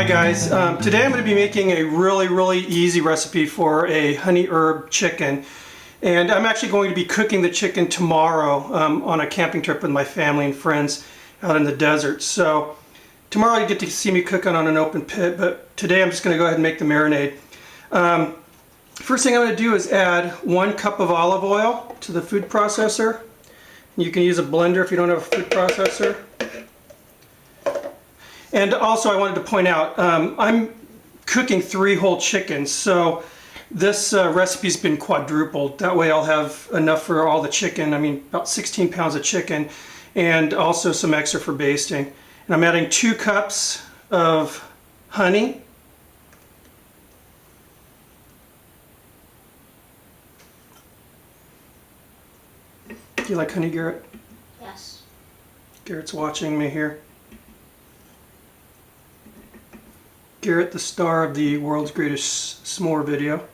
Hi guys, today I'm going to be making a really easy recipe for a honey herb chicken, and I'm actually going to be cooking the chicken tomorrow on a camping trip with my family and friends out in the desert. So tomorrow you get to see me cooking on an open pit, but today I'm just going to go ahead and make the marinade. First thing I'm going to do is add 1 cup of olive oil to the food processor. You can use a blender if you don't have a food processor. And also I wanted to point out, I'm cooking 3 whole chickens, so this recipe's been quadrupled. That way I'll have enough for all the chicken, I mean about 16 pounds of chicken, and also some extra for basting. And I'm adding 2 cups of honey. Do you like honey, Garrett? Yes. Garrett's watching me here. Garrett, the star of the world's greatest s'more video.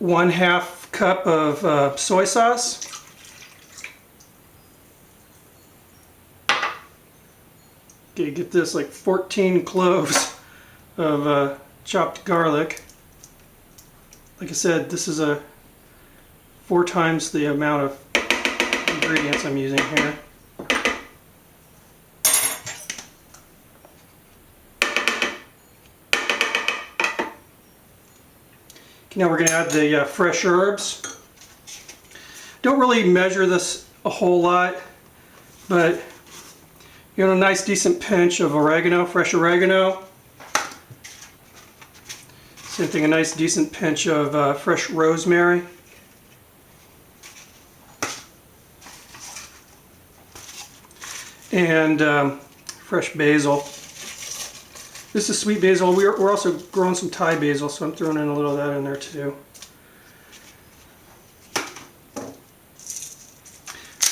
½ cup of soy sauce. Okay, get this, like 14 cloves of chopped garlic. Like I said, this is 4 times the amount of ingredients I'm using here. Okay, now we're going to add the fresh herbs. Don't really measure this a whole lot, but you know, a nice decent pinch of oregano, fresh oregano. Same thing, a nice decent pinch of fresh rosemary. And fresh basil. This is sweet basil. We're also growing some Thai basil, so I'm throwing in a little of that in there too.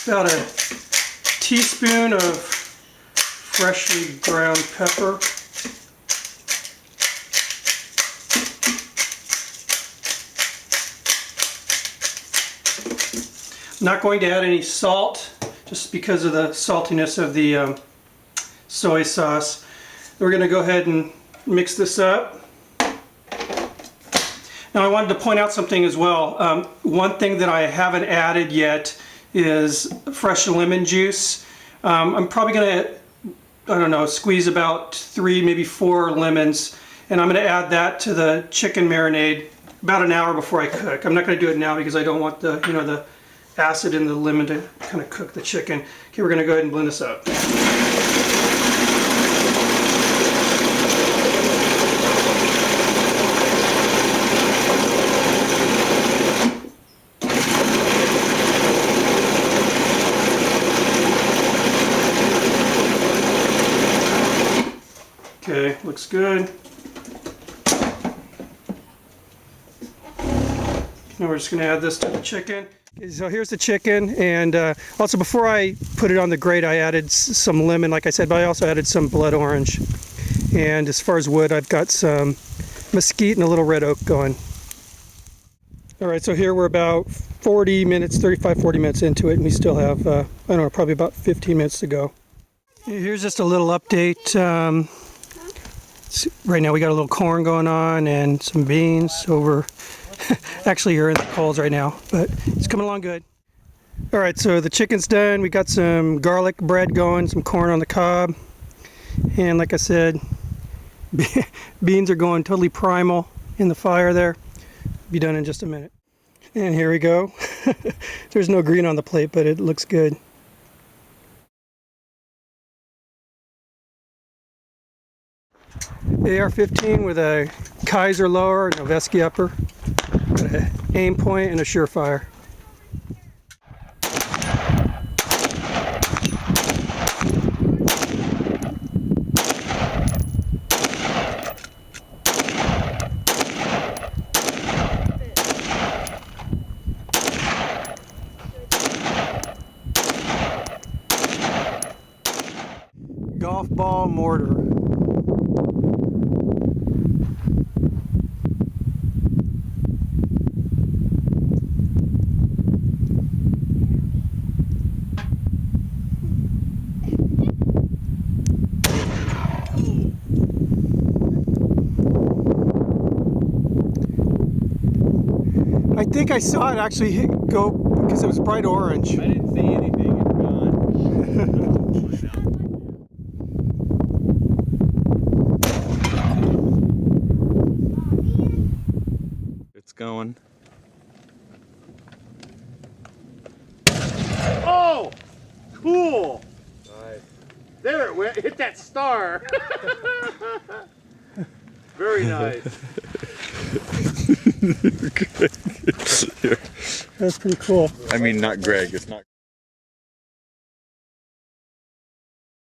About a teaspoon of freshly ground pepper. I'm not going to add any salt, just because of the saltiness of the soy sauce. We're going to go ahead and mix this up. Now I wanted to point out something as well. One thing that I haven't added yet is fresh lemon juice. I'm probably going to, I don't know, squeeze about 3, maybe 4 lemons, and I'm going to add that to the chicken marinade about an hour before I cook. I'm not going to do it now because I don't want the, you know, the acid in the lemon to kind of cook the chicken. Okay, we're going to go ahead and blend this up. Okay, looks good. Now we're just going to add this to the chicken. Okay, so here's the chicken, and also before I put it on the grate I added some lemon, like I said, but I also added some blood orange. And as far as wood, I've got some mesquite and a little red oak going. Alright, so here we're about 40 minutes, 35-40 minutes into it, and we still have, I don't know, probably about 15 minutes to go. Here's just a little update. Right now we got a little corn going on and some beans, so we're actually here in the coals right now, but it's coming along good. Alright, so the chicken's done. We got some garlic bread going, some corn on the cob, and like I said, beans are going totally primal in the fire there. Be done in just a minute. And here we go. There's no green on the plate, but it looks good. AR-15 with a Kaiser lower and a Noveske upper. Got an aim point and a Surefire. Golf ball mortar. I think I saw it actually go because it was bright orange. I didn't see anything. It's gone. It's going. Oh! Cool! Nice. There it went. Hit that star. Very nice. That's pretty cool. I mean, not Greg. It's not.